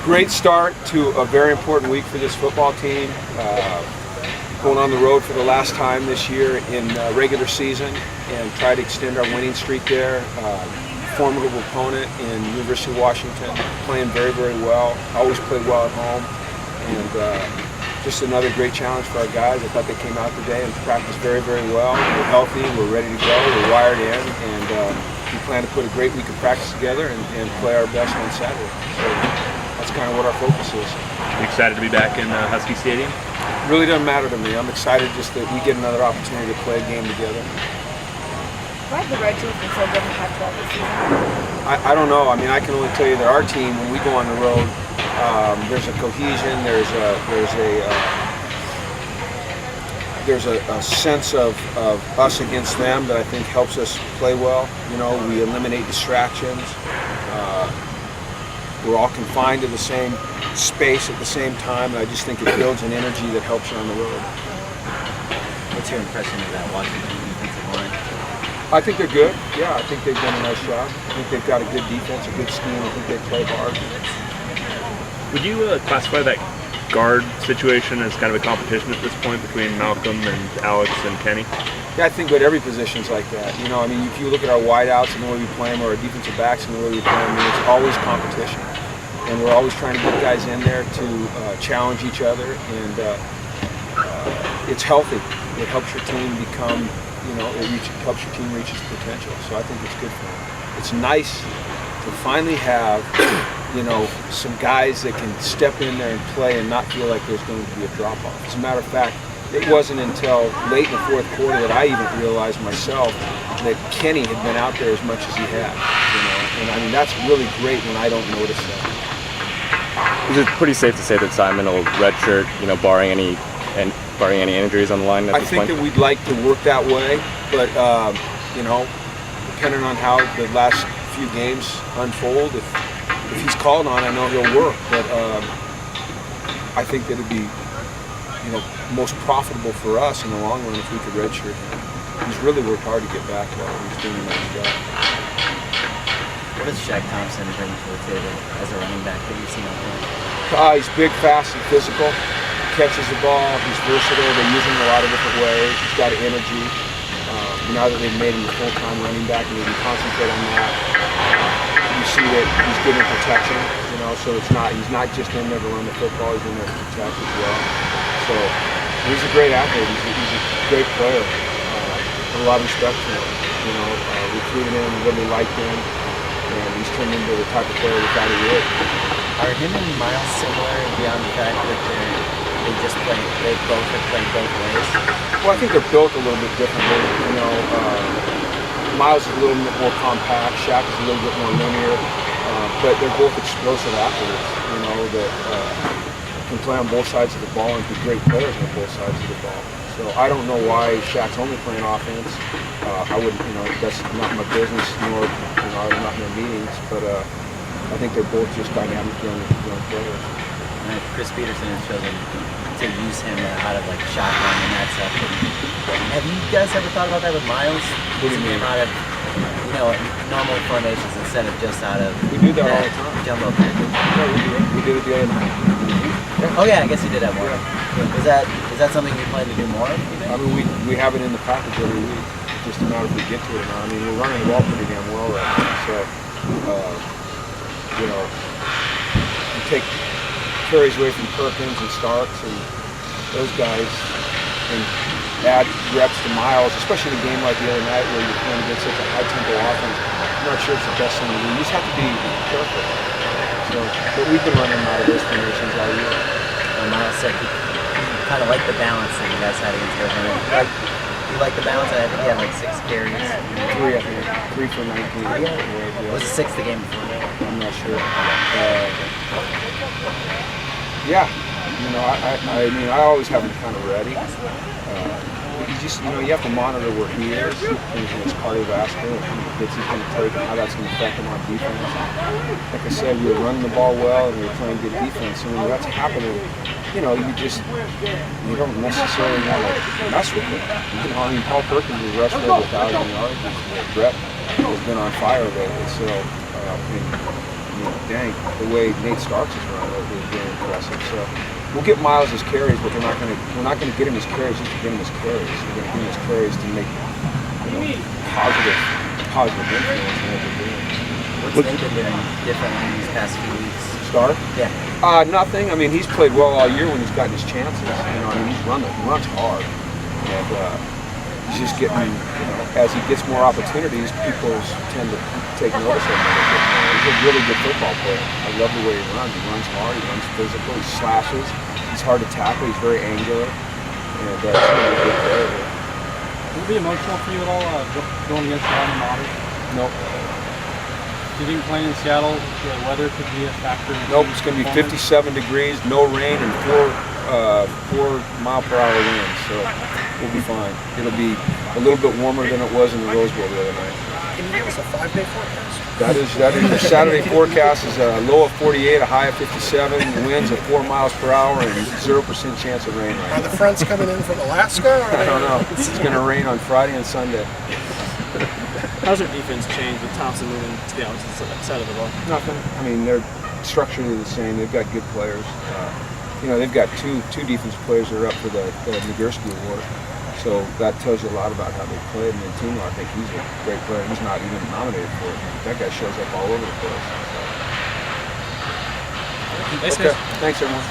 Great start to a very important week for this football team. Going on the road for the last time this year in regular season and try to extend our winning streak there. Formidable opponent in University of Washington, playing very, very well. Always played well at home. And just another great challenge for our guys. I thought they came out today and practiced very, very well. We're healthy, we're ready to go, we're wired in, and we plan to put a great week of practice together and play our best on Saturday. So that's kind of what our focus is. You excited to be back in Husky Stadium? It really doesn't matter to me. I'm excited just that we get another opportunity to play a game together. Why have the Red Teams been so good in Pac-12 this season? I don't know. I mean, I can only tell you that our team, when we go on the road, there's a cohesion. There's a sense of us against them that I think helps us play well. You know, we eliminate distractions. We're all confined to the same space at the same time, and I just think it builds an energy that helps you on the road. What's your impression of that Washington defensive line? I think they're good. Yeah, I think they've done a nice job. I think they've got a good defense, a good scheme. I think they play hard. Would you classify that guard situation as kind of a competition at this point between Malcolm and Alex and Kenny? Yeah, I think at every position's like that. You know, I mean, if you look at our wideouts and the way we play them, or our defensive backs and the way we play them, I mean, it's always competition. And we're always trying to get guys in there to challenge each other, and it's healthy. It helps your team become, you know, it helps your team reach its potential. So I think it's good for them. It's nice to finally have, you know, some guys that can step in there and play and not feel like there's going to be a drop-off. As a matter of fact, it wasn't until late in the fourth quarter that I even realized myself that Kenny had been out there as much as he had. You know, and I mean, that's really great when I don't notice that. Is it pretty safe to say that Simon will redshirt, you know, barring any injuries on the line at this point? I think that we'd like to work that way, but you know, depending on how the last few games unfold, if he's called on, I know he'll work. But I think that it'd be, you know, most profitable for us in the long run if we could redshirt him. He's really worked hard to get back though. He's doing a nice job. What does Shaq Thompson bring to the table as a running back that you've seen on there? He's big, fast, and physical. Catches the ball. He's versatile. They use him in a lot of different ways. He's got energy. Now that they've made him a full-time running back, and they can concentrate on that, you see that he's good in protection. You know, so he's not just in there to run the football. He's in there to protect as well. So he's a great athlete. He's a great player. A lot of respect for him. You know, recruited him, really liked him. And he's turned into the type of player we thought he would. Are him and Miles similar beyond the fact that they both have played both ways? Well, I think they're built a little bit differently. You know, Miles is a little bit more compact. Shaq is a little bit more linear. But they're both explosive athletes. You know, that can play on both sides of the ball and be great players on both sides of the ball. So I don't know why Shaq's only playing offense. I wouldn't, you know, that's not my business, nor, you know, I'm not in their meetings, but I think they're both just dynamic young players. And Chris Peterson has chosen to use him out of like shotgun and that stuff. Have you guys ever thought about that with Miles? What do you mean? Out of, you know, normal formations instead of just out of We do that all the time. Jumbo. Yeah, we did it the other night. Yeah. Oh yeah, I guess you did have more. Is that something you plan to do more? I mean, we have it in the package every week. Just a matter if we get to it or not. I mean, we're running the ball pretty damn well right now. So, you know, you take carries away from Perkins and Starks and those guys, and add reps to Miles, especially in a game like the other night where you're playing against such a high-tempo offense. I'm not sure it's the best thing to do. You just have to be careful. So, but we've been running out of those formations all year. Miles said he kind of liked the balance that you guys had against Arizona. You like the balance? I think he had like 6 carries. 3, I think. 3 for 19. Was it 6 the game before? I'm not sure. Yeah, you know, I mean, I always have him kind of ready. You just, you know, you have to monitor where he is, his cardiovascular, how many hits he's going to take, and how that's going to affect him on defense. Like I said, we were running the ball well, and we were playing good defense. And when that's happening, you know, you don't necessarily want to mess with it. You know, I mean, Paul Perkins has rushed for over 1,000 yards. Brett has been on fire lately, so you mean, dang, the way Nate Starks is running is really impressive. So we'll get Miles his carries, but we're not going to get him his carries just to get him his carries. We're going to get him his carries to make positive influence in what they're doing. What's Nate been doing differently these past few weeks? Stark? Yeah. Nothing. I mean, he's played well all year when he's gotten his chances. You know, I mean, he runs hard, and he's just getting, as he gets more opportunities, people tend to take notice of him a little bit more. He's a really good football player. I love the way he runs. He runs hard. He runs physical. He slashes. He's hard to tackle. He's very angular, and he's a really good player. Will it be emotional for you at all going against your alma mater? Nope. Do you think playing in Seattle, the weather could be a factor? Nope. It's going to be 57 degrees, no rain, and 4-mile-per-hour winds. So we'll be fine. It'll be a little bit warmer than it was in the Rose Bowl the other night. Can you give us a 5-day forecast? That is your Saturday forecast is a low of 48, a high of 57, winds at 4 miles per hour, and 0% chance of rain. Are the fronts coming in from Alaska? Or I don't know. It's going to rain on Friday and Sunday. How's their defense changed with Thompson moving to the opposite side of the ball? Nothing. I mean, they're structurally the same. They've got good players. They've got two defensive players that are up for the Nagurski Award. So that tells you a lot about how they played. And then Timo, I think he's a great player. He's not even nominated for it. That guy shows up all over the place. Thanks, Okay. guys. Thanks, everyone.